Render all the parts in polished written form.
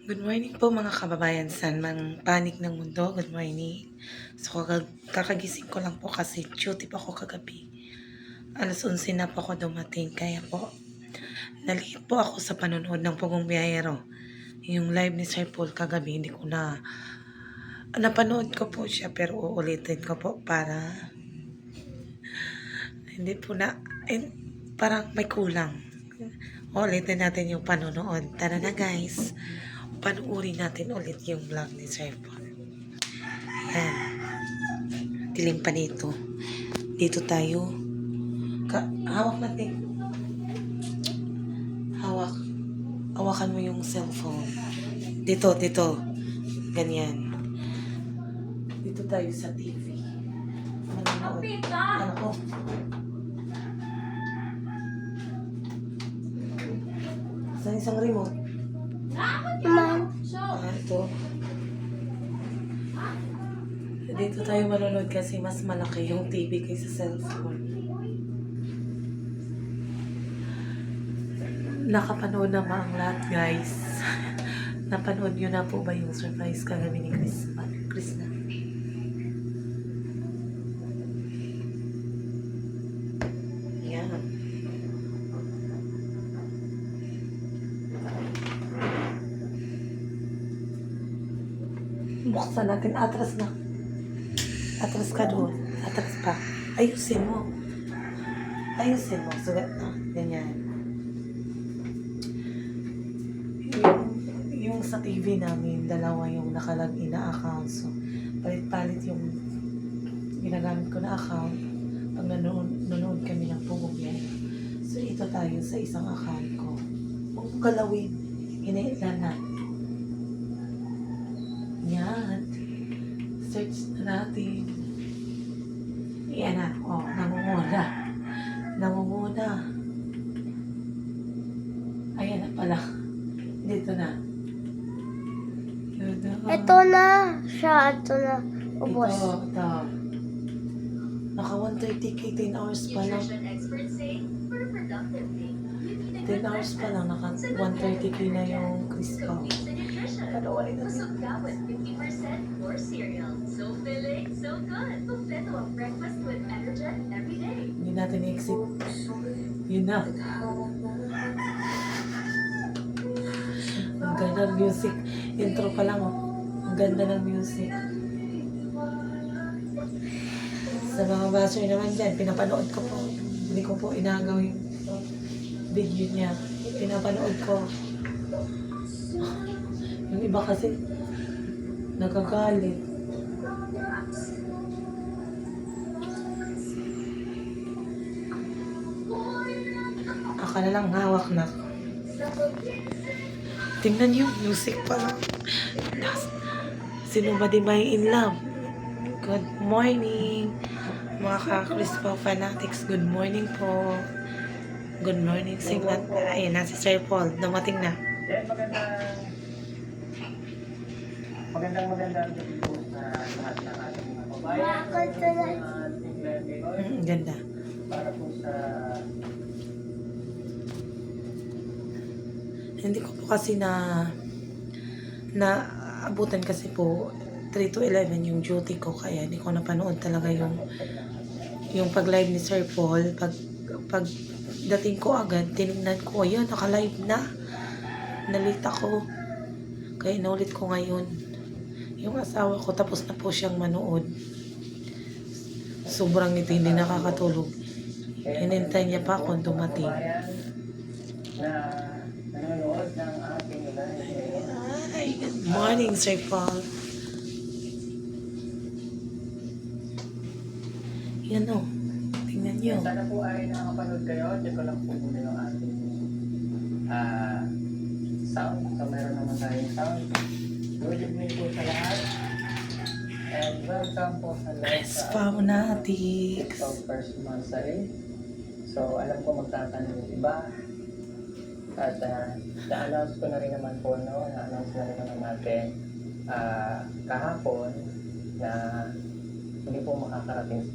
Good morning po mga kababayan sa mang panig ng mundo. Good morning. So kakagising ko lang po kasi duty pa ako kagabi. Alas 11 na po ako dumating kaya po nalate po ako sa panonood ng Pugong Biyahero. Yung live ni Sir Paul kagabi hindi ko na napanood ko po siya pero uulitin ko po para hindi po na parang may kulang. Ulitin natin yung panonood. Tara na guys. Panuorin natin ulit yung vlog ni Sir Paul. Ayan. Dilim pa dito. Dito tayo. Hawak natin. Hawak. Hawakan mo yung cellphone. Dito. Ganyan. Dito tayo sa TV. Manonood. Ano ko? Sa isang remote. Ito. Dito tayo manonood kasi mas malaki yung TV kaysa cellphone. Nakapanood na ba ang lahat, guys? Napanood nyo na po ba yung surprise kagabi ni Chris na? Yan. Buksan natin. Atras na. Atras ka doon. Atras pa. Ayusin mo. Sugat na. Ganyan. Yung sa TV namin, dalawa yung nakalagin na account. So, palit-palit yung ginagamit ko na account pag nanonood kami ng Pugong Biyahero. So, ito tayo sa isang account ko. Huwag mo galawin. Hinailan na. Yan. Search na natin. Yan na. Oh, namumuna. Ayan na pala. Dito na. Ito na siya. Ito na. Ubos. Ito. Naka 130k, 10 hours pa lang. 10 hours pa lang, naka 130k na yung Chris ko. Palawain natin. Hindi natin i-exit. Yun na. Ang ganda ng music. Intro pa lang, oh. Ang ganda ng music. Sa mga basher naman dyan, pinapanood ko po. Hindi ko po inagaw yung video niya. Pinapanood ko. Yung iba kasi, nagagalit. Aka na lang hawak na. Tingnan yung music pa lang. Sino ba di may in love? Good morning, mga ka-Crispo fanatics. Good morning po. Good morning sa inyo. Ayun na si Sir Paul. Dumating na. Magandang po sa lahat ng ating mga kabayan. Ganda. Para po sa... Hindi ko po kasi abutan kasi po 3 to 11 yung duty ko, kaya hindi ko napanood talaga yung pag-live ni Sir Paul. Pag dating ko agad, tinignan ko, ayun, naka-live na. Nalita ko. Kaya inulit ko ngayon. Yung asawa ko, tapos na po siyang manood. Sobrang ngiti, hindi nakakatulog. Hinintay niya pa akong dumating. Na nanonood ng ating live. Ay, good morning, Sir Paul. Yan o. Tingnan niyo. Sana po ay nakakapanood kayo. Check ko lang po muna yung ating sound. So meron naman tayong sound. Good evening po sa lahat. And welcome po sa lahat sa Fanatics. first monthsary. So alam ko magtatanong yung iba. At na-announce ko na rin naman po, no? Na-announce na rin naman natin kahapon na hindi po makakarating.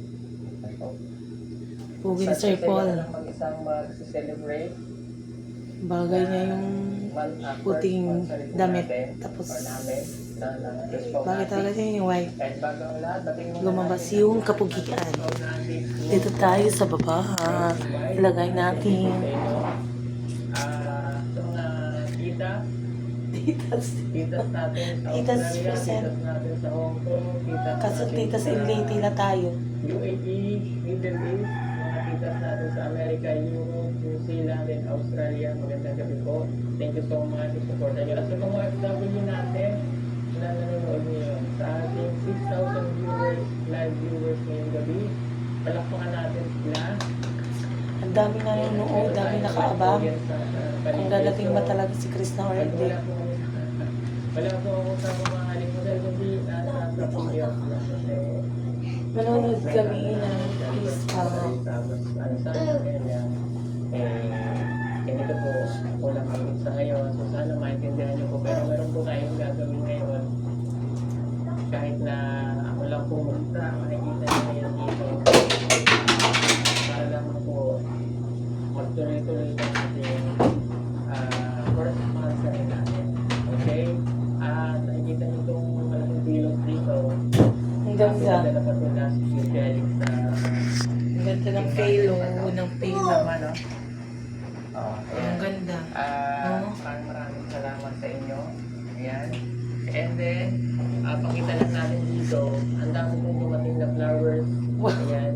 Pugi ni Sir Paul. Mag-isang mag-celebrate Bagay niya yung puting damit. Tapos, bakit talaga siya yung white? Lumabas yung kapugian. Dito tayo sa baba. Ilagay natin. Titas. Titas natin sa Titas Australia, percent. titas natin sa Hong Kong, titas Kaso natin titas sa in Leyte na tayo. UAE, Middle East, mga titas natin sa Amerika, Europe, New Zealand, and Australia. Magandang gabi po. Thank you so much sa support nyo. At sa mga FW natin na nanonood ngayon, sa ating 6,000 viewers, live viewers ngayong gabi, palakpakan natin sila. Ang dami nanonood, dami nakaabang. Kung dadating ba talaga si Chris na or hindi. Wala po ako sa mamahaling model kundi nasa Pilipinas lang kasi Manonood kami ng Peaceful. Hindi ko po walang kamit sa ngayon. So sana maintindihan niyo po. Pero meron po tayong gagawin ngayon. Kahit na ako lang pumunta, makikita niyo ngayon dito. Para lamang po magtuloy-tuloy sa ating first month sa natin. Okay? Nakikita niyo itong malaking bilog dito. Ang ganda. Pinadala pa ito last year galing sa Ang ganda ng palo, ng palo. tama, no? Ang ganda. Maraming salamat sa inyo. Ayan. And then, pakita lang natin dito, ang dami kong dumating na flowers. Ayan.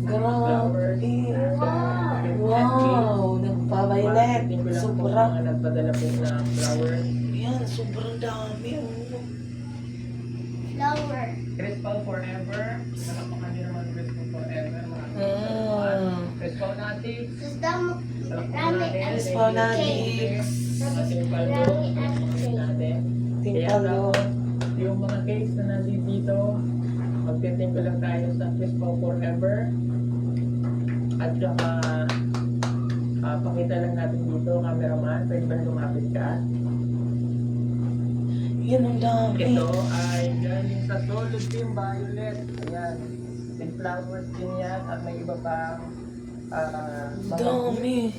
Flowers. Grabe. Wow. Nagpa-violet. Sobra. Mga nagpadala po na flowers. Yan, sobrang dami. Flower. Crystal Forever. Nakapakan nyo naman Crystal Forever. Crystal Natic. Crystal Natic. Ating paldo. Natin. Timpalo. Yung mga cakes na nandito dito, magtiting ko lang tayo sa Crystal Forever. At saka, pakita lang natin dito, cameraman, pwede ba lumapit ka? Yan ang dami. Ito ay galing sa Solid Team Violet. Ayan. With flowers din yan at may iba pang mga Dami.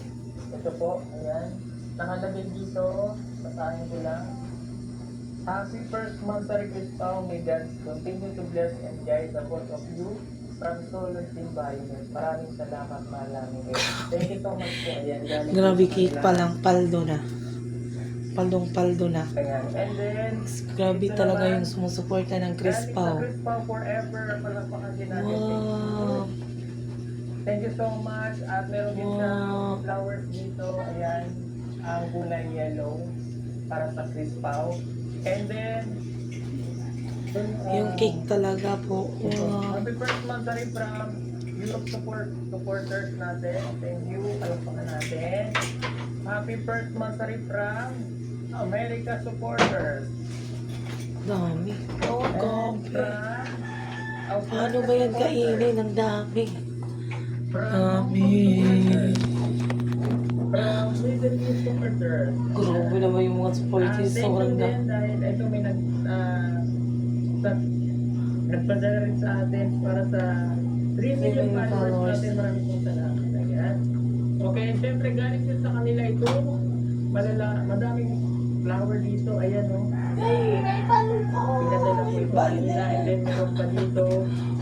ito po, ayan. Nakalagay dito, basahin ko lang. Happy first month sa Crystal. May God continue to bless and guide the both of you from Solid Team Violet. Maraming salamat, mahal namin kayo. Thank you so much po. Ayan, galing Grabe po sa cake kanila. pa lang, paldo na. Paldong-paldo na. Ayan. And then, Grabe ito talaga naman, yung sumusuporta ng Chris galing sa Pao. Chris Pao Forever. Palakpakan din natin. Wow. Thank you so much. At meron din sa Wow. flowers dito. Ayan. Ang kulay yellow. Para sa Chris Pao. And then, Yung cake talaga po. Wow. happy first month na rin from Europe supporters natin. Thank you. Palakpakan natin. Happy first month na rin from America supporters. Dami. Oh, And grabe. from Paano ba yan kainin? Ang dami. From Dami. From Middle East supporters. Grabe naman yung mga supporters. Thank Sobrang you dami. din dahil ito may nagpadala rin sa atin para sa 3 million followers natin. Maraming pong salamat. Ayan. Okay, siyempre galing din sa kanila ito. Madaming flower dito. Ayan o. Pinadala ko ito kanila. And then meron pa dito.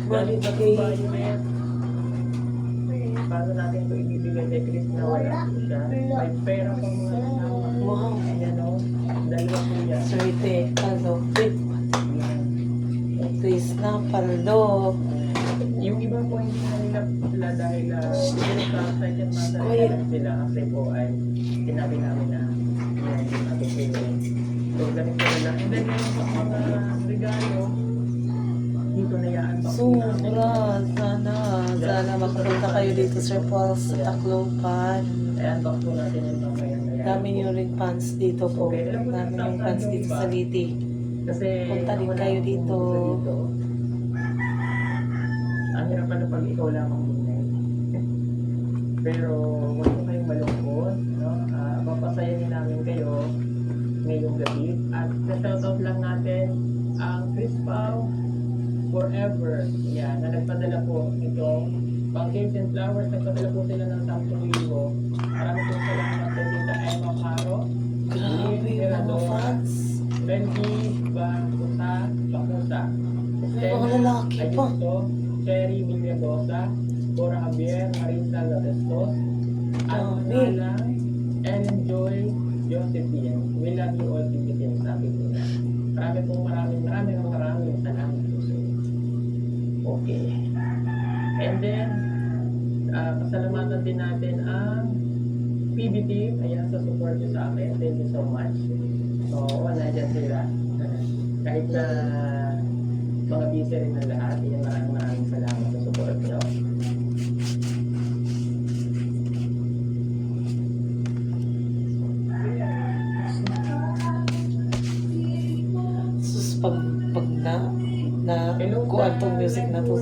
Galing sa Violet. Paano natin ito ibibigay kay Chris na wala po siya. May pera pang mga kasama. Wow. Ayan o. Dalawa po yan. Swerte. Paldo. Ayan. Chris na paldo. Yung iba po hindi na nila sila dahil sa second mother lang sila kasi po ay sinabi namin na yan yung ating pwede. So ganito nila. And then meron pa mga regalo dito na yaan pa po namin. Sobra. Sana makapunta kayo dito, Sir Paul, sa Tacloban. Ayan, talk po natin yung mamaya. Dami nyo rin fans dito po. Okay, alam mo Dami na, yung fans dito sa Liti. Kasi Punta din wala kayo akong dito. pumunta dito. Ang hirap pala pag ikaw lamang muna. Pero huwag mo kayong malungkot. No? Papasayahin namin kayo ngayong gabi. At shoutout lang natin ang Chris Pao Forever. Yan, na nagpadala po ito. Pang cakes and flowers, nagpadala po sila ng 10,000. Maraming po salamat kay Tita Emma Caro. Grabe yung mga fans. Benji, Bakusa, May mga lalaki pa. Ayuso, Cherry Villadosa, Cora Javier, Marisa Lodestos, Dami. Anala, Ellen Joy, Josephine. We love you all, Tipitin, sabi ko na. Maraming salamat po sa inyo. Okay. And then, pasalamatan din natin ang PBT, ayan, sa support nyo sa akin. Thank you so much. So, nandiyan sila. Kahit na mga busy rin ng lahat, ayan, maraming salamat sa support nyo. Sus, pag kuhaan tong music na to,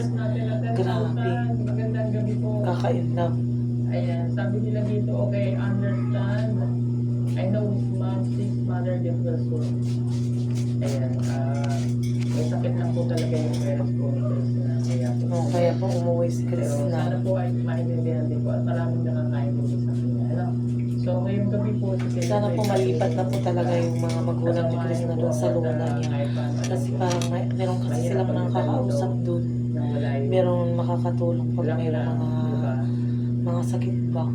grabe. Magandang gabi po. Kakainlove. Ayan, sabi nila dito, okay, understand. I know his mom, sick mother, different school. Ayan, may sakit lang po talaga yung parents ko. Kaya po umuwi si Chris Pero na. sana po ay maintindihan din po at maraming nakakain po sa kanya. Ano? So, ngayong gabi po, Sana po malipat na po talaga yung mga magulang ni Chris na doon sa luna niya. Kasi parang meron kasi silang nakakausap doon. Meron makakatulong pag mayroong mga sakit ba.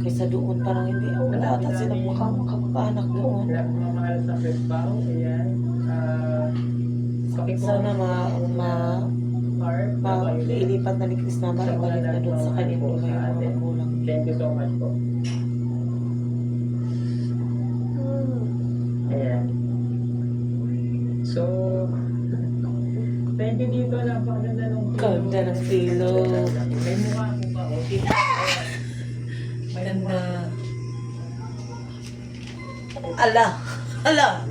Kaysa doon parang hindi, wala ata silang makakapag-anak doon. Mahal sa Pespaw, ayan. Sana ilipat na ni Chris na ba, ibalik na doon sa kanyang lugar yung mga magulang. Thank you so much po. Ayan. So, thank you dito. Napakaganda ng Ganda ng pilo. May mukha ko pa. Okay. Ganda. Ala! Ala,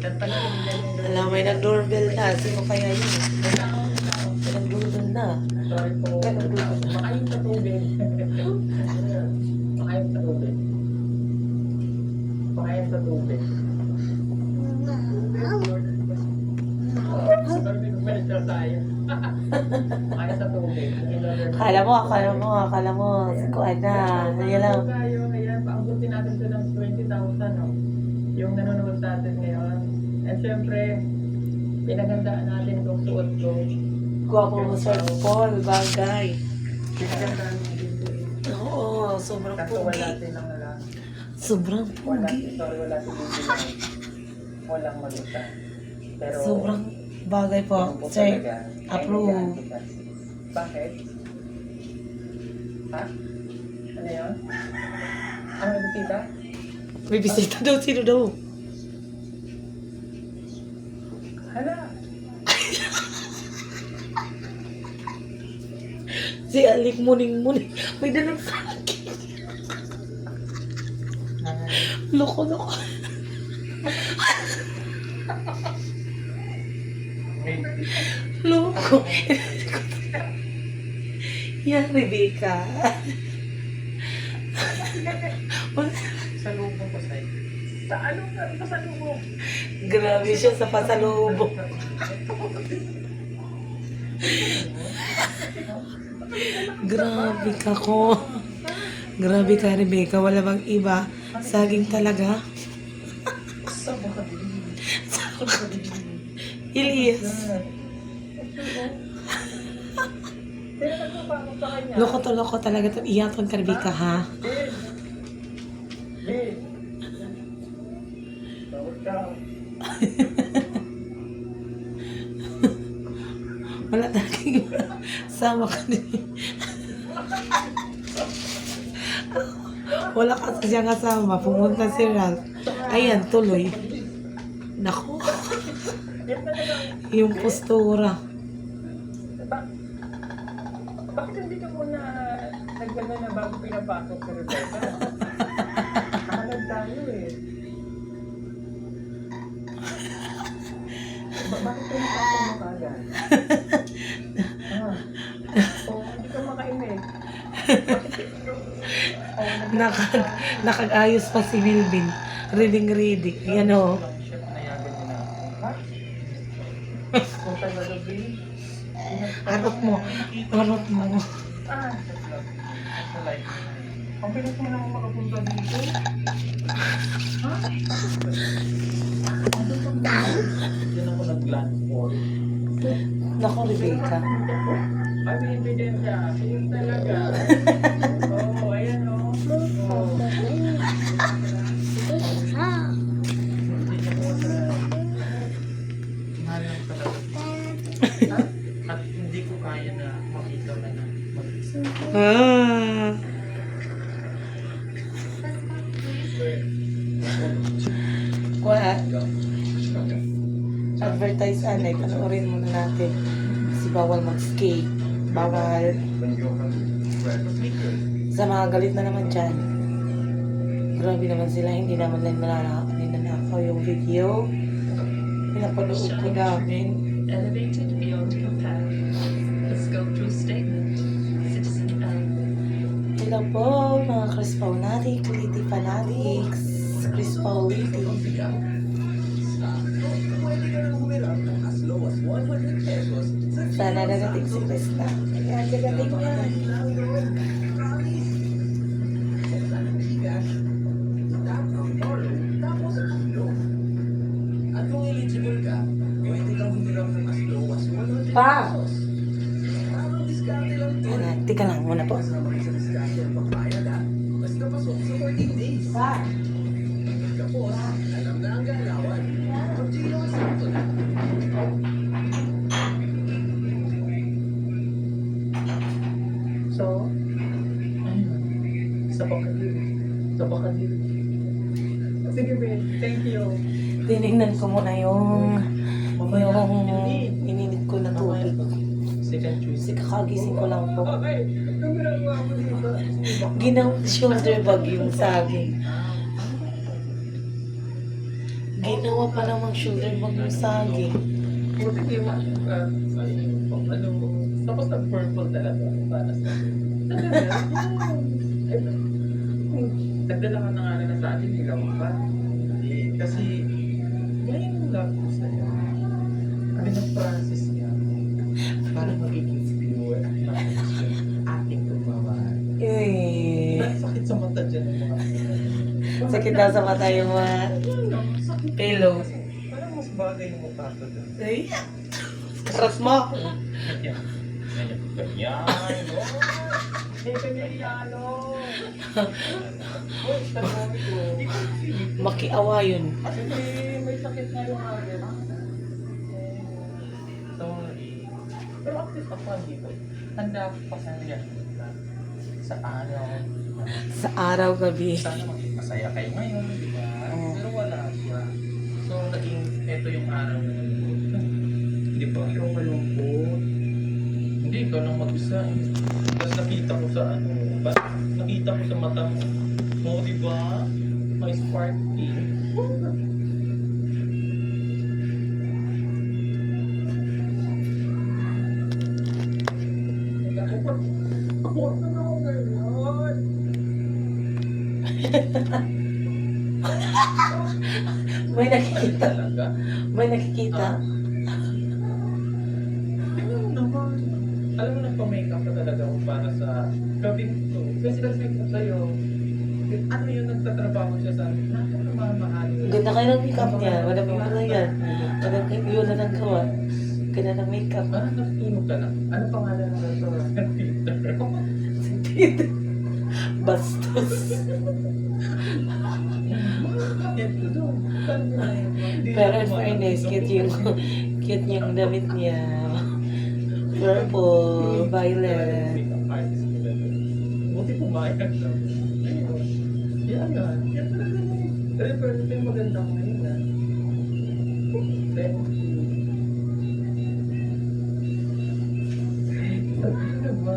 may nag-doorbell na. Sino kaya yun? May nag-doorbell na. Sorry po. Makain sa tubig. Makain sa tubig. Makain sa tubig. Medical tayo. Makain sa tubig. Akala mo, si Kuan na. Ayan lang. Ayan, paanggutin natin ito ng 20,000, no? Yung nanonood sa atin ngayon. And syempre, pinagandaan natin itong suot ko. Guwapo mo, Sir Paul. Bagay. Pinagandaan natin ito. Oo, sobrang Kaso wala pugi. silang Sobrang wala pugi. wala silang walang maluta. Pero Sobrang bagay po. yun po Sir, talaga. approve. Kailangan kita. Bakit? Ha? Ano yun? Ano yung tita? May bisita daw. Sino daw? Hala! Si Alik muning-muning. May dalang sa akin. Loko. Loko. Yan, Rebecca. Sa lubong ko sa'yo. Sa ano ka? Sa lubong? Grabe siya sa pasalubong. Grabe ka ko. Grabe ka, Rebecca. Wala bang iba? Saging talaga. Elias. Pero nagpapakot sa kanya. Loko talaga ito. Iyaton ka, Rebecca, ha? Ben! Bawat ka. Wala talagang sama ka din. Wala kasi siyang kasama. Pumunta si Ralph. Ayan, tuloy. Naku. Yung postura. Bakit hindi ka muna nagdala na bago pinapasok sa Rebecca? Nakalag tayo eh. Bakit pinapasok mo kagad? Hindi ka makaimik. Nakag-ayos pa si Wilvin. Reading. Yan o. Punta na gabi. Harot mo. Ang bilis mo naman makapunta dito. Yan ako nag-land for. Naku, Rebecca. Ay, binibigyan siya. Yun talaga. Oo, ayan o. Oo. Ah. Hindi niya po sa... Mahal lang talaga. At hindi ko kaya na makita na mag-isa. Ah. Kuha. Advertise anay, panoorin muna natin. Kasi bawal mag-skate. Bawal. Sa mga galit na naman dyan. Grabe naman sila, hindi naman ninanakaw yung video. Pinapanood ko namin. Elevated beyond compare. A sculptural statement. Citizen L. Hello po, mga Chris Paulati, Kuliti Fanatics. Chris Pauliti. Sana nagating si Krista. Kaya nagating yan. Pa! Tika lang muna po. Pa! So, ayun. Sa Bacadil. Sa Bacadil. Sige, Ben. Thank you. Tinignan ko muna yung ininit ko na tubig. Second choice. Kasi kakagising ko lang po. Okay. Anong ginagawa mo dito? Ginawang shoulder bag yung saging. Ginawa pa namang shoulder bag yung saging. Buti di mo ano, tapos nag-purple talaga para sa talaga. Nagdala ka na nga rin na sa atin, ikaw pa. Kasi, ngayon lang ko sa'yo. Kami ng Francis niya, para magiging pure at maayos yung ating pagmamahal. Eh, Sakit sa mata dyan ng mga sakit daw sa mata yung mga pillow. Parang mas bagay yung mukha ko doon. Ay, karat mo. Ganyan. Ganyan. Ganyan. Hey, Pemiliano! Uy, tanong ko. Makiawa yun. Kasi may sakit na yung akin. Sorry. Pero at least ako dito. Handa ako pa sa sa araw. Sa araw gabi. Sana maging masaya kayo ngayon, di ba? Oo. Pero wala siya. So, naging ito yung araw na malungkot. Hindi ba? Yung malungkot. Hindi, ikaw lang mag-isa. Tapos nakita ko sa ano, ba? Nakita ko sa mata mo. Oo, di ba? May sparking. Ako na ako ngayon. May nakikita. Talaga. May nakikita. Tingnan mo naman. Alam mo, nagpa-makeup ka talaga ako para sa gawin ko. Kasi nag-makeup sa'yo. Ano yun, nagtatrabaho siya sa akin. Naku, namamahal. Ganda kayo ng makeup niya. Wala pa wala yan. Wala yun na ng gawa. Ganda ng makeup. Parang natutulog ka na. Ano pangalan ng restaurant? Peter. Si Peter. Bastos. Ito doon. Saan mo na yun? Hindi Pero na in fairness, kumain. cute yung damit niya. Purple, violet. Makeup artist ko na doon. Buti pumayag lang. Ayun. Yan nga. Yan talaga na yun. Pero ito yung maganda ko ngayon na. Thank you. Diba?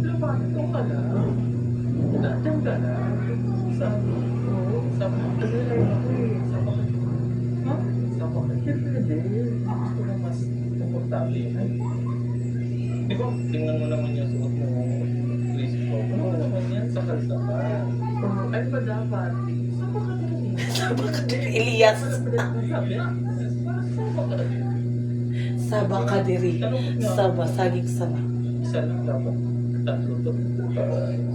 Lumato ka lang. Nandiyan ka lang. Sabi ko, nag-alay ako eh. Sabi ko, ha? Sabi ko, siyempre din. Gusto na mas komportable yan. Di ba, tingnan mo naman yung suot mo. Please po. Ano naman yan? Sakal ka. Ay ba dapat? Saba ka din. Saba ka din, Elias. Sabi, saba ka din. Saba ka diri. Saba, saging saba. Isa lang dapat. Tatlo to.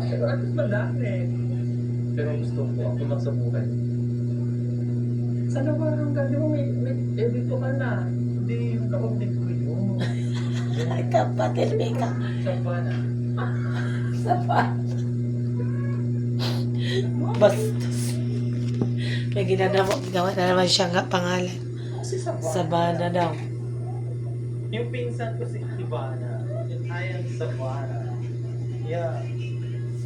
Pero at least madami. Pero gusto ko ako lang sa buhay. Sa naman, di ba may dito ka na? Hindi, yung kapatid ko yun. Kapatid, Mika. Sa bana. Bastos. May ginawa na naman siya nga pangalan. Kasi sa bana. Sabana daw. Yung pinsan ko si Ivana. And I am Savannah. Yeah.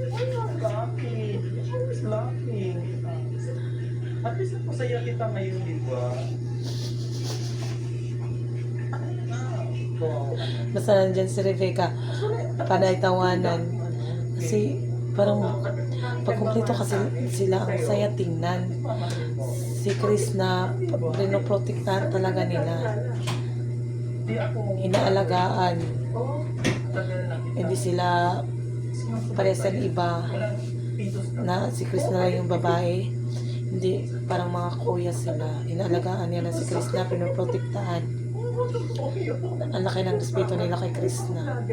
I'm not laughing. I was laughing. At least napasaya kita ngayon, di ba? Basta nandyan si Rebecca. Panay tawanan. Kasi parang pagkumpleto kasi sila ang saya tingnan. Si Chris na pinoprotektahan talaga nila. Inaalagaan. Hindi sila paresan iba na si Chris na lang yung babae. Hindi, parang mga kuya sila. Inaalagaan niya na si Chris na pinoprotektahan. Ang laki ng respeto nila kay Chris na.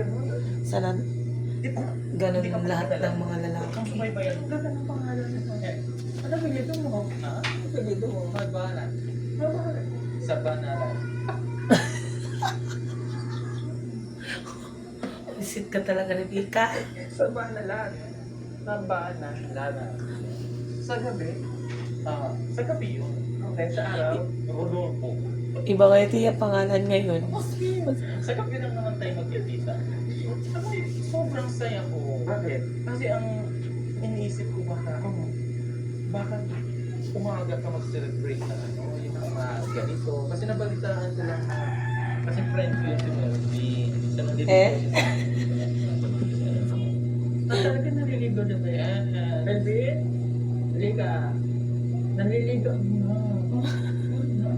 Sana ganun ang lahat ng mga lalaki. Ano pangalan mo? Ano pinito mo? Ha? Ano pinito mo? Sabana. Sabana lang. Visit ka talaga ni Vika. Sabana lang. Sabana. Lana. Sa gabi? Sa gabi yun. Okay, sa araw? Rodolfo. Iba kayo tiya pangalan ngayon. Sa gabi lang naman tayo magkikita. Ako sobrang saya ko. Bakit? Kasi ang iniisip ko bakit umaga ka mag-celebrate na yung mga ganito. Kasi nabalitaan ko lang na kasi friend ko yun si Melvin. Isa nang dito. Talaga naliligo na ba yan? Melvin? Liga. Naliligo.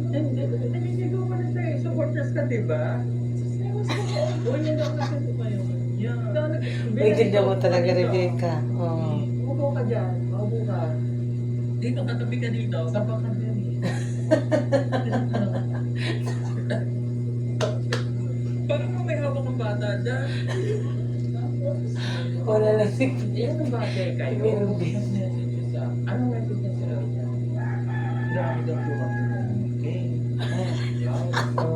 Naliligo ka na tayo. Supporters ka, diba? Huwag niyo daw kasi ito kayo. May ganda mo talaga, Rebecca. Oo. Upo ka dyan. Upo ka. Dito ka, tabi ka dito. Tapak ka dyan. Parang may hawak ng bata dyan. Wala lang si Yan ang bagay kayo. Melvin. Anong message niya sila dyan? Grabe daw tumatulong. Okay.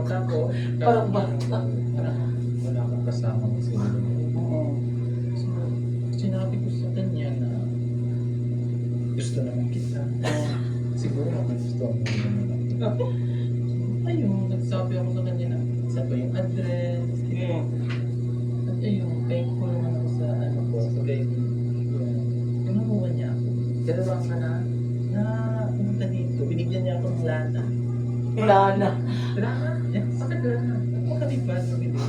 Tapos, Parang bata. wala kang kasama ng sinunod. Oo. So, sinabi ko sa kanya na gusto naman kita. Siguro gusto mo naman kita. Ayun, nagsabi ako sa kanya na saan ba yung address? At ayun, thankful naman ako sa ano ko, sa baby. Pinukuha niya ako. Dalawang ka na pumunta dito. Binigyan niya ako ng lana. Lana. Lana? Bakit lana? Makalipas sa bibig.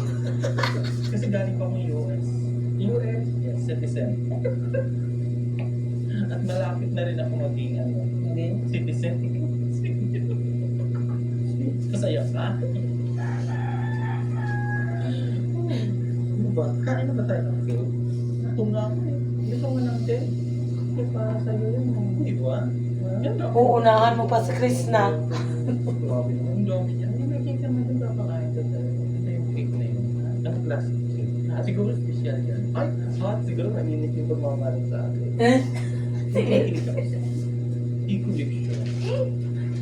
Kasi galing pa akong US. US? Yes, citizen. At malapit na rin ako maging citizen. Masaya ka? Ano ba? Kain na ba tayo ng food? Gutom na ako eh. Gusto mo ng din? Hindi para sa'yo yun. Di ba? Yan lang. Uunahan mo pa si Chris na. Grabe mo. Ang dami niya. Hindi may cake naman yung papakain ko tayo. Ito yung cake na yun. Ang classic cake. Siguro special yan. Ay, siguro naninit yung pagmamalang sa akin. Hindi ko sure.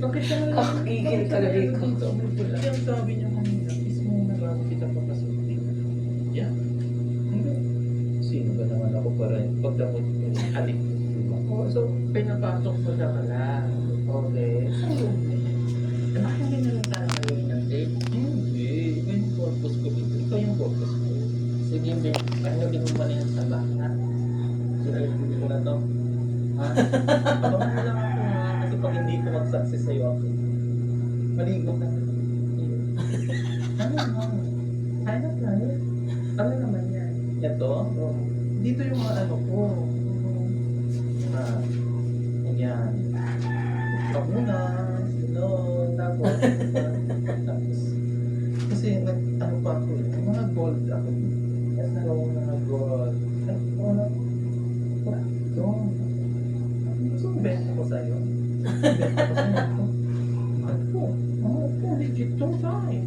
Bakit ka nalang? Kakigil ka na, Rico. Yung sabi niya kanina, is mo na bago kita papasukin. Yeah. Sino ba naman ako para pagdamot yung alik? So, pinapasok ko na pala. Okay. Bakit hindi na lang tayo ngayon ng date? Hindi. Ito yung purpose ko dito. Ito yung purpose ko. Sige, Ben. Ano mo na yan sa baka? Sinilipin ko na to. Ha? Abangan mo lang ako ha. Kasi pag hindi ko mag-success sa'yo ako. Maligo ka. Ano naman? Ano tayo? Ano naman yan? Ito? Dito yung mga ano ko. Ayan. Pagmuna, tapos, kasi ano pa ako mga gold ako. Yes, mga gold. Ito. Gusto mo benta ko sa'yo? Benta ko sa'yo. Ito, legit to, tayo.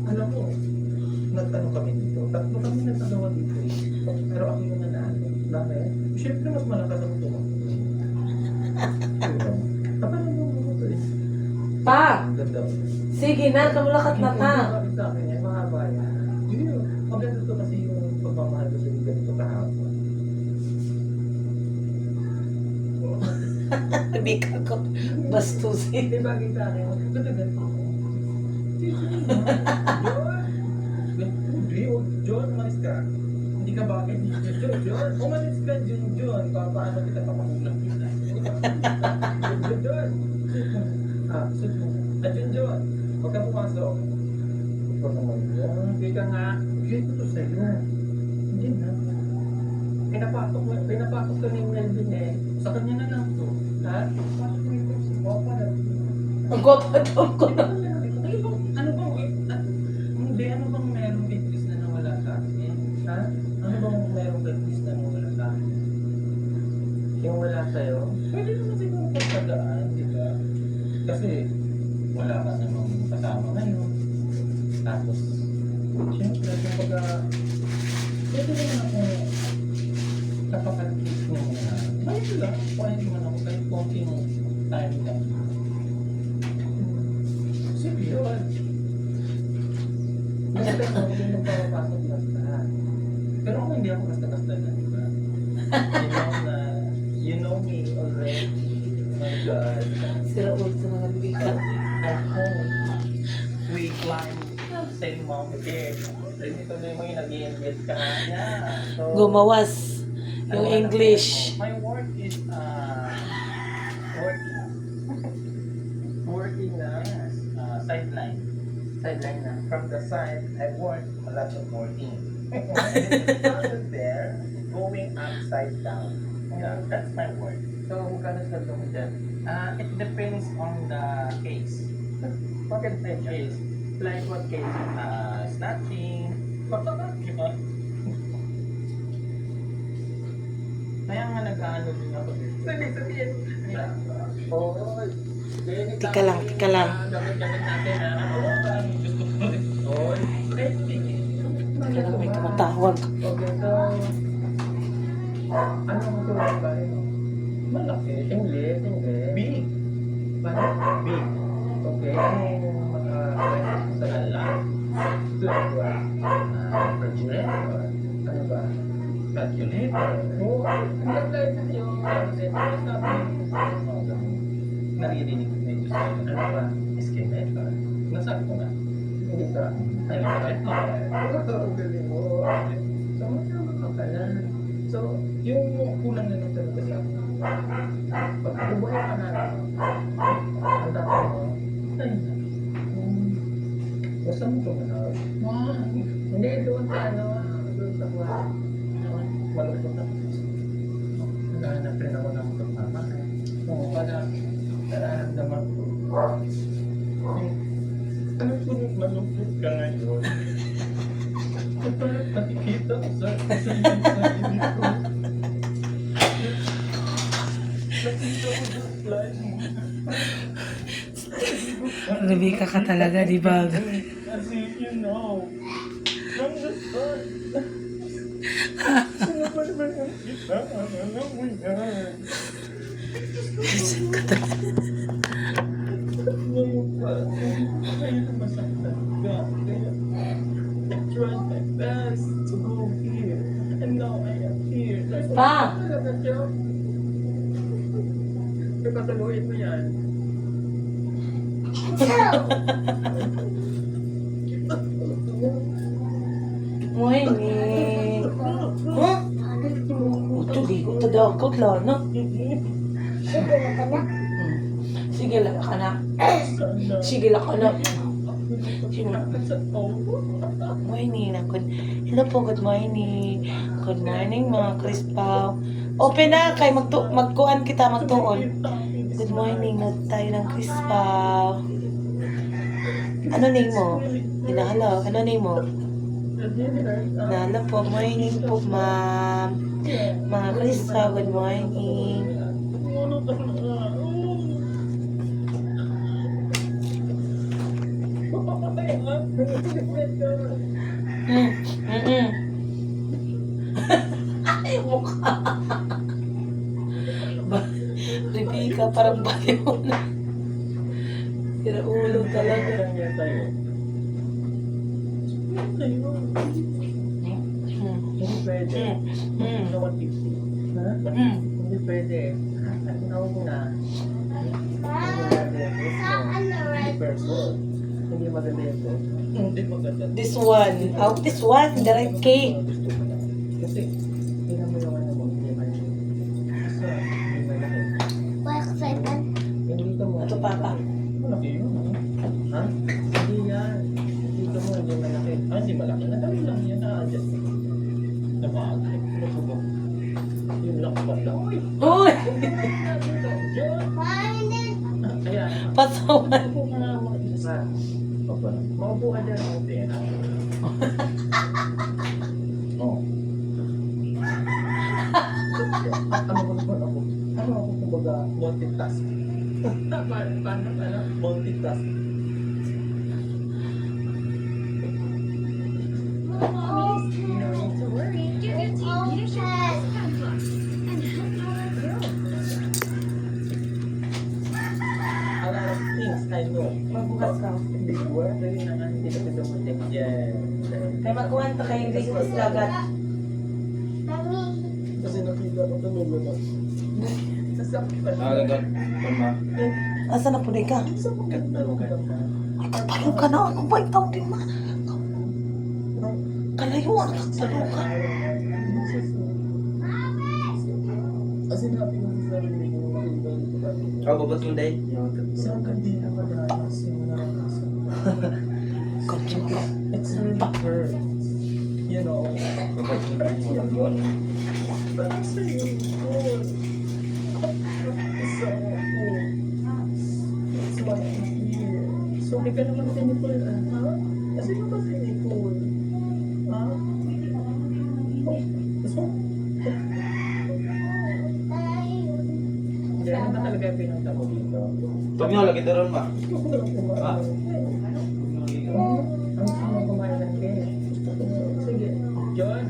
Alam mo, nagtanong kami dito. Tatlo kami nagtagawa dito. Pero ako yung nanalo. Bakit? Siyempre, mas malakas ang tumakbo. Kapag mo ito eh. Pa! Ang ganda. Sige na, kamulakat na ta. Bakit sa akin yan? Mahaba yan. Yun. Maganda to kasi yung pagmamahal ko sa yung ganito kahapon. Hindi ka ko bastusin. Hindi bagay sa akin. Ganda ganito. John, umalis ka. Hindi ka bagay. John, umalis ka, John. Paano kita papakulang kita? John. John. Huwag ka pumasok. Huwag ka mag-John. Hindi ka nga. Hindi ko to sa'yo. Hindi na. Pinapasok ka ni Melvin eh. Sa kanya na lang to. Ha? Pasok mo ito si Papa. Ang gwapa daw ko na. Ano bang merong bigtis na nawala sa akin? Ha? Ano bang merong bigtis na nawala sa akin? Yung wala sa'yo? Pwede naman siguro pagkagaan, di ba? Kasi wala ka namang kasama ngayon. Tapos, siyempre, kumbaga, pwede naman ako kapag-kiss mo na. Ayun lang, pwede naman ako kahit konting time lang. Sige yun. Basta ako yung magpapapasok basta. Pero ako hindi ako basta-basta na, di ba? You know me already. My God. Sira ulo na nagbigat. At home, we climb same mountain. Dito na yung nag-i-invest ka nga. So, Gumawas yung ano, English. My work is working na sideline. Sideline na. From the side, I work a lot of working. From there, going upside down. Yeah, that's my work. So, magkano sa mo dyan? It depends on the case. Bakit sa case? Like what case? Snatching. Diba? Kaya nga nag-ano din ako dito. Sabihin. Oo. Tika lang, tika lang. Gamit-gamit natin ha. Oo, parang gusto ko rin. Oy. Tika lang, may tumatawag. Okay, so... Ano ang tuloy ba rin? Malaki. English. Big. Paano? Big. Okay. Anong mga sa lalang? Like what? Refrigerator. Ano ba? Calculator. Oo. Ang like yung naririnig ko medyo sa ano ba? Estimator. Nasabi ko na. Hindi ka. Ay, ito. Ang galing mo. So, magkama ka pala. So, yung kulang na lang talaga sa pag bubuhay ka na ang dati mo, ay, basta mo ito na. Hindi, doon sa ano, doon sa kuha. Malupot na. Naghahanap rin ako ng pagmamahal. Oo, para nararamdaman ko. Ano po malupot ka ngayon? Parang nakikita ko sa sarili ko. Nakita ko sa slide mo. Rebecca ka talaga, di ba? As if you know, from the start. Sino ba naman ang kita? Alam mo yan. Isip ka talaga. Ngayon pa, kaya na masaktan ka. Kaya, I tried my best to go here. And now I am here. Pa! Kapataluin mo yan. Morning! Huh? Ito, di ko tadakot lang, no? Sige lang ka na. Sige lang ka na. Morning. Hello po, good morning. Good morning mga Krispaw. Open na, kay magkuhan kita, magtuon. Good morning, na tayo ng Krispaw. Ano name mo? Hello, ano name mo? Nala po, morning po ma'am. Mga Krispaw, good morning. Ay, mukha. Rebecca Parang baliw na. Sira ulo talaga. Ano yan tayo? Tayo. Hindi pwede. Ano ka 50? Ha? Hindi pwede. Ano na? Hindi person. Hindi maganda yan to. Hindi maganda. This one. Oh, this one. The right cake. Gusto mo na. Kasi, tingnan mo yung ano mo. Hindi malaki. Kasi, hindi malaki. Why excited? Hindi ka mo. Ito, Papa. Malaki yun. Ha? Hindi yan. Dito mo, hindi malaki. Ah, hindi malaki. Nadali lang yan. Na-adjust. Namahagay. Ano po ba? Yun lang pala. Uy! Uy! Dito. Diyan. Kaya, Pasawan. ako nga mga isa. Opo. Maupo ka dyan. Maupo yan. Oo. Ano ko naman ako? Ano ako kumbaga multitask? Paano? Multitask. No need to worry. Give your team leadership Sunflux and help power growth. A lot of things I know. Magbukas ka. Hindi ko dahil na nga hindi kasi dumating dyan. Kaya magkuhan to kayo English dagat. Kasi nakita ko tumulong na. Sasaktan. Nakagat. Tama. Asa na po ka? Sasaktan na naman. Ay, kapalo ka na. Ano ba ikaw din man? Kalayuan ka, kapalo ka. Kasi nabi ko sa sarili ko makita dito ba? Ako babat mo dahil. Saan ka din na madalas yung naranasan ko? Kapalo ka. It's really hurt. You know. Babat mo dahil. Parang sa'yo. Isa ako. It's why I'm here. So, hindi ka naman sinipul, ha? Kasi mo ba sinipul? Ha? So, kaya ano ba talaga yung pinunta mo dito? Huwag niyo, lagi doon ba? Gusto ko lang kumain. Ang sama kumain ng cake. Sige, John.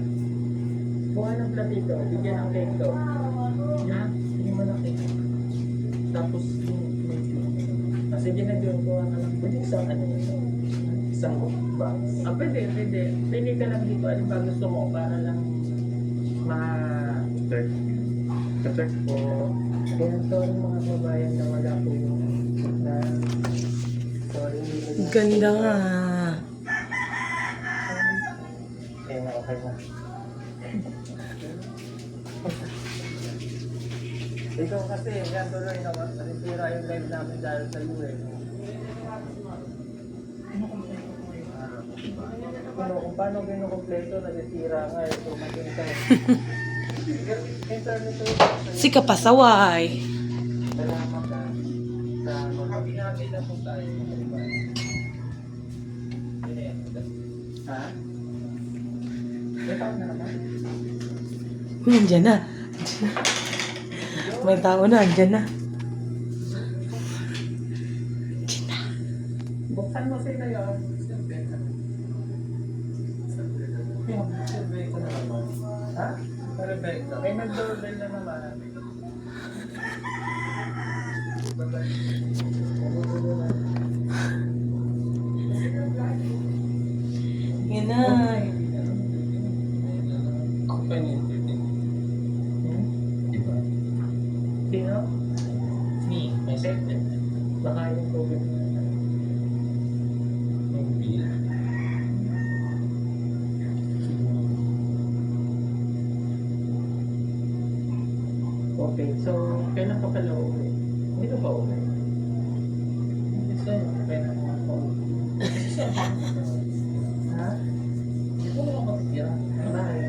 Kuha ng platito. Bigyan ng cake to. Ha? Hindi mo na cake. Tapos, sige na John. Kuha ka lang. Pwede isang ano yun. Isang box. Ah, pwede. Pili ka lang dito. Ano ba gusto mo? Para lang Ka-check po. Kaya sorry mga kabayan na wala po yung na sorry. Ganda nga. Okay na, okay na. Ikaw kasi, yan tuloy na nasira yung live namin dahil sa iyo eh. Kung paano kinukompleto, nasisira nga eh. So, mag-internet. Internet to. Si kapasaway. Salamat ka sa mag-inagay na po tayo. Ha? May tao na naman. Nandiyan na. May tao na, andyan na. Buksan mo sila yun. Rebecca na naman. Ha? Rebecca. May nag-doorbell na naman. Yan na. Open internet. Diba? Sino? Me. Myself. Baka yung COVID na. Yung bill. Okay, so kailan ka pala uwi? Hindi ka pa uwi? So, kailan ka pa uwi? Ha? Hindi ko naman matitira. Bakit?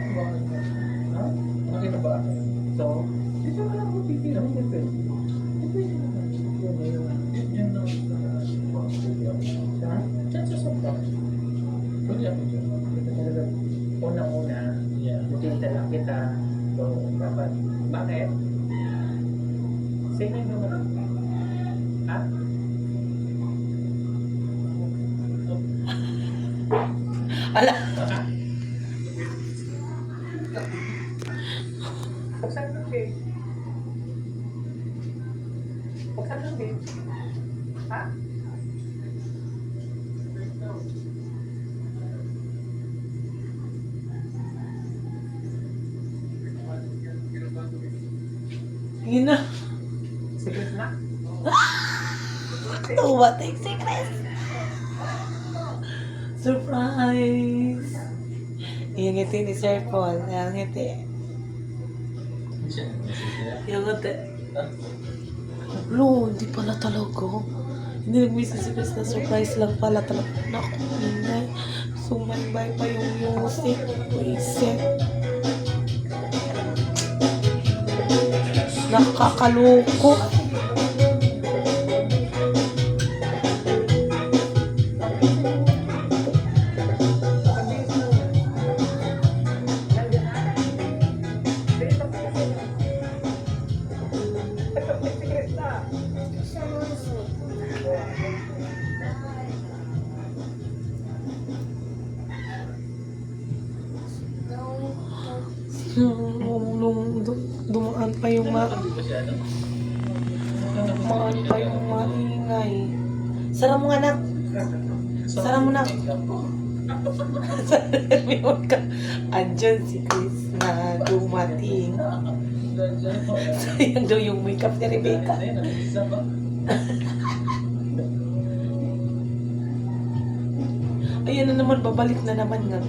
Ha? Makita ba ako? So, dito ka lang matitira. Hindi pwede. Hindi pwede naman. Yun na yun. Yun na ha? Diyan sa sopa. Pwede ako dyan. Ito talaga. Unang-una, bukita lang kita. So, dapat. Bakit? Sino yung naman? Ha? Ala. Ha? Saan ka, Kay? natin. Ha? Yun na. Secret na? Dumating si Chris. Surprise! Yung ngiti ni Sir Paul. Yung ngiti. Yung ngiti. Lo, hindi pala talaga. Hindi nag-message si Chris na surprise lang pala talaga. Naku, ingay. Sumanbay pa yung music. Wiset. Nakakaloko. Sa muso. Dumaan pa yung dumaan pa yung maingay. Sara mo nga, anak. Sara mo na. Sabi mo ka. Andyan si Chris na dumating. Sayang daw yung makeup ni Rebecca. Ayan na naman, babalik na naman nga.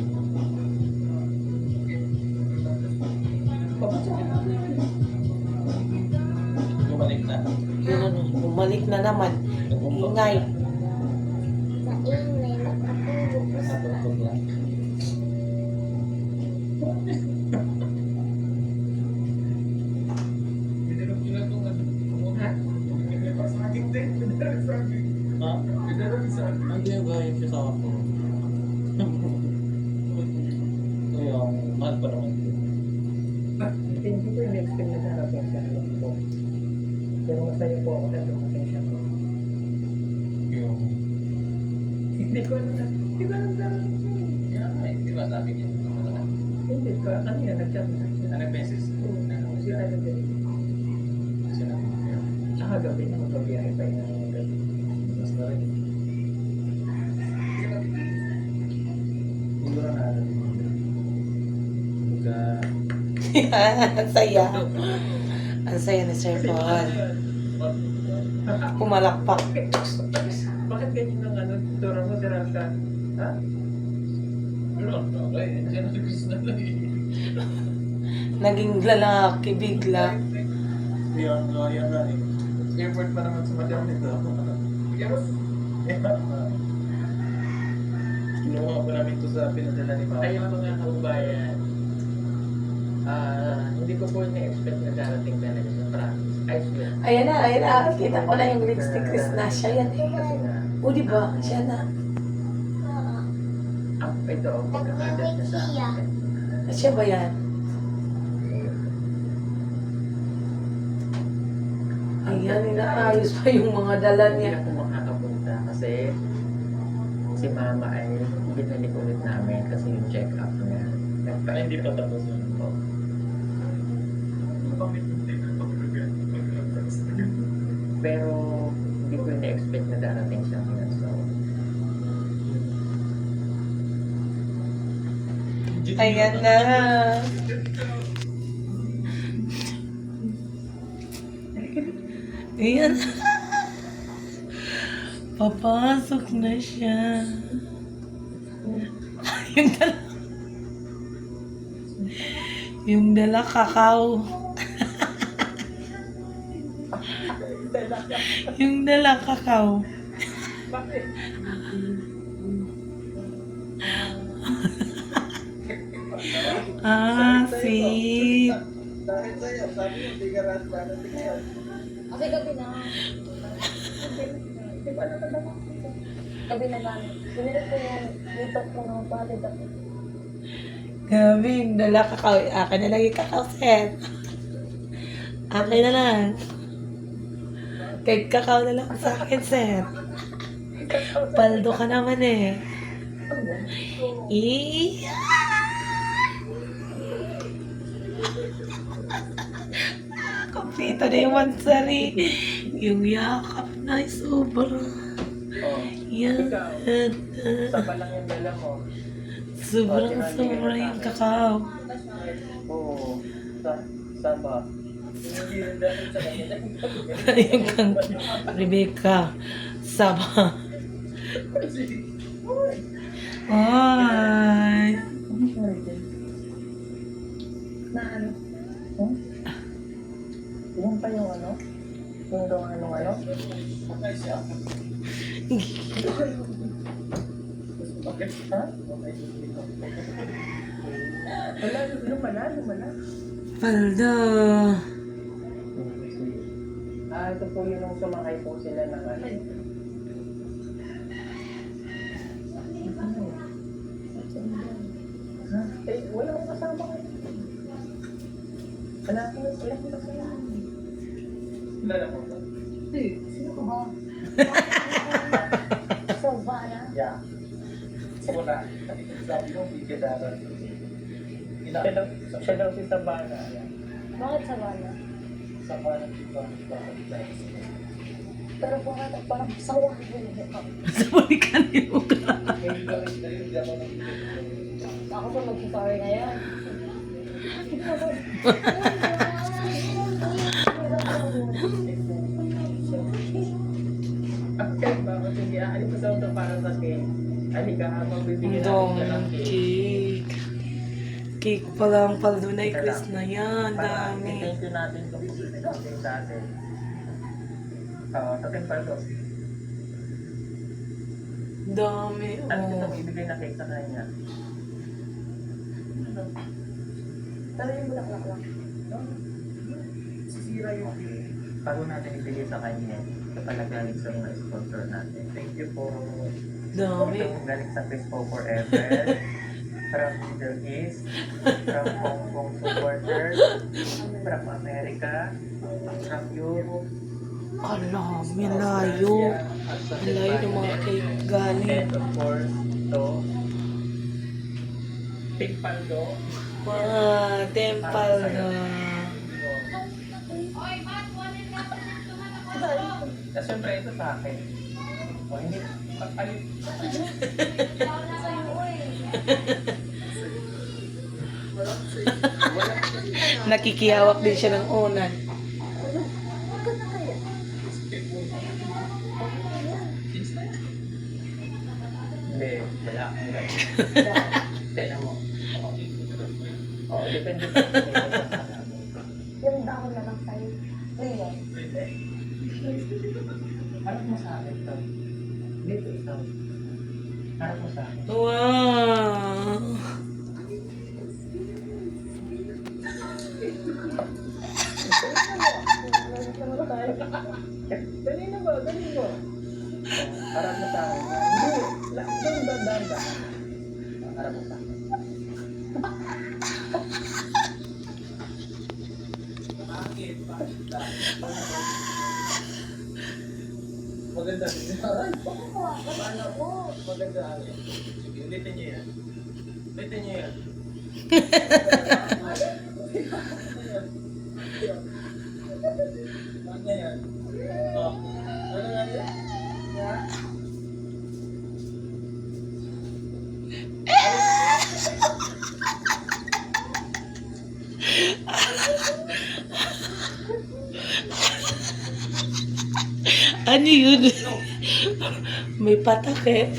Bumalik na. Yun ano, bumalik na naman. Ingay. Sa ingay, nakatulog ko sa Natutog lang. Ha? Ang ginagawa yung kasama ko. Kaya, mahal pa naman. Hindi ko in-expect na darating siya ng po. Pero masaya po ako na dumating siya. Yung... Hindi ko alam na. Di ba alam na? Di ba sabi niya? Hindi ko. Kanina nag-chat na siya. Anong beses? Kasi tayo din. Sinabi niya. Tsaka gabi na magpabiyahe pa yun ng gabi. Mas na rin. Siguro na alam mo. Buka. Ang saya. Ang saya ni Sir Paul. Pumalakpak. Bakit ganyan ang ano? Tura mo, Terasa? Ha? Okay, siya na Chris na lang. Naging lalaki bigla. Yan nga eh. Airport pa naman sa Madam nito. Kinuha pa namin ito sa pinadala ni Papa. Ayun mga kababayan. Hindi ko po na-expect na darating talaga sa promise. I swear. Ayan na. Kita ko na yung lipstick Chris na. Siya yan eh. Kasi nga, O diba? Siya na. ito ang pagkakadat na sa akin. Siya ba yan? Ayan, inaayos pa yung mga dala Hindi niya. ako makakapunta kasi si Mama ay binalik ulit namin kasi yung check-up niya. Ay, hindi pa tapos yun. Pero hindi ko na-expect na darating siya ngayon. So, Ayan na. Ayan. Papasok na siya. Yung dala. Yung dala kakao. Yung dala kakao. bakit? Sweet. Dahil sa'yo, sabi mo, di ka rin darating yan. Kasi gabi na. Hindi ko alam na Gabi na namin. Sinilip ko yung dito ko ng valid ako. Gabi, yung dala kakao. Akin na lang yung kakao set. Akin na lang. Kahit kakao na lang sa akin set. Paldo ka naman eh. Ito na yung mansari. Yung yakap na sobra. Oh, Yan. saba lang yung dala mo. Sobrang sobra yung kakao. Oo, saba. Yung kang Rebecca. Saba. Ay. Na ano? Yung pa yung ano? Yung daw ano? Ha? Wala, lumala. Paldo. Ito po yung nung sumakay po sila ng ano. Ha? Eh, wala akong kasama kayo. Wala akong kasama. Wala akong kasama. Sino ka ba? Savannah? Yeah. Wala. Sabi ko, hindi ka dapat. Siya daw si Sabana. Bakit Savannah? Sa parang iba. Pero parang sawa ko yun. Sabay ka niyo ka. Hindi ko rin dahil hindi ako nang Ako pa mag-sorry na yan. Okay, bakit hindi aalis sa daw para sa cake? Halika, habang bibigyan Ang natin siya ng daming cake. cake. Cake pa lang, paldo na Chris na yan. Para Dami. i-thank you natin kung natin sa atin. Tatin pa ito. Dami. Ano Oh. itong ibigay na cake sa kanya? Pero yung bulaklak lang. Sisira yung cake. Bago natin ibigay sa kanya, ito pala galing sa mga sponsor natin. Thank you po. Dami. Ito galing sa Crispo Forever. From Middle East, from Hong Kong supporters, from America, from Europe, Ala, may layo. May layo ng mga cake galing. and of course, ito, Pink Paldo. Temple na. Siyempre, ito sa akin. O, hindi, ayun. Nakikihawak din siya ng unan. Hindi, wala. Tignan mo. Oo, depende sa Yung dahon na lang sa'yo. Ngayon. Harap mo sa akin to. Dito ikaw. Harap mo sa akin. Wow! Dali na ba? Dali mo. Harap mo sa akin. Hindi. Dahan. Harap mo sa akin. maganda. Ay, paano po? Maganda. Sige, ulitin niyo yan. Ano yan? Oh. Ano nga yan? Ano yun? May patakip.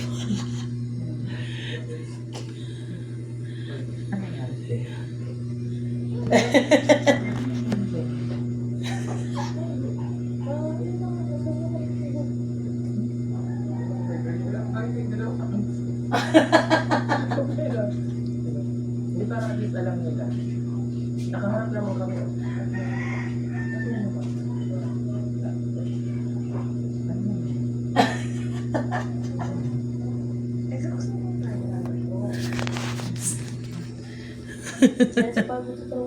Ano yan? Hindi para at least alam nila. Nakaharap naman kami. Sa pagod ito.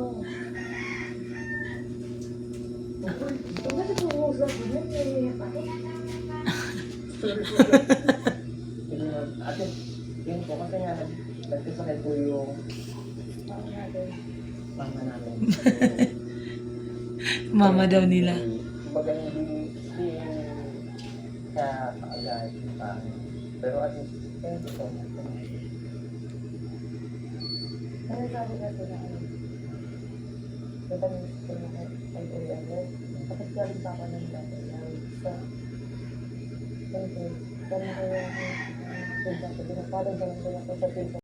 Kung bakit mo usap mo yan, naiiyak ako. Ate, yun po kasi nga nagkasakit po yung Bakit natin? mama namin. Mama daw nila. Kumbaga hindi siya kaagad pa. Pero at least, thank you so much. Ano sabi natin na ano? Natamis ko na ay ulit. Tapos galing pa ako ng dati. Thank you. Sana kayo ang pinapalad ko lang ako sa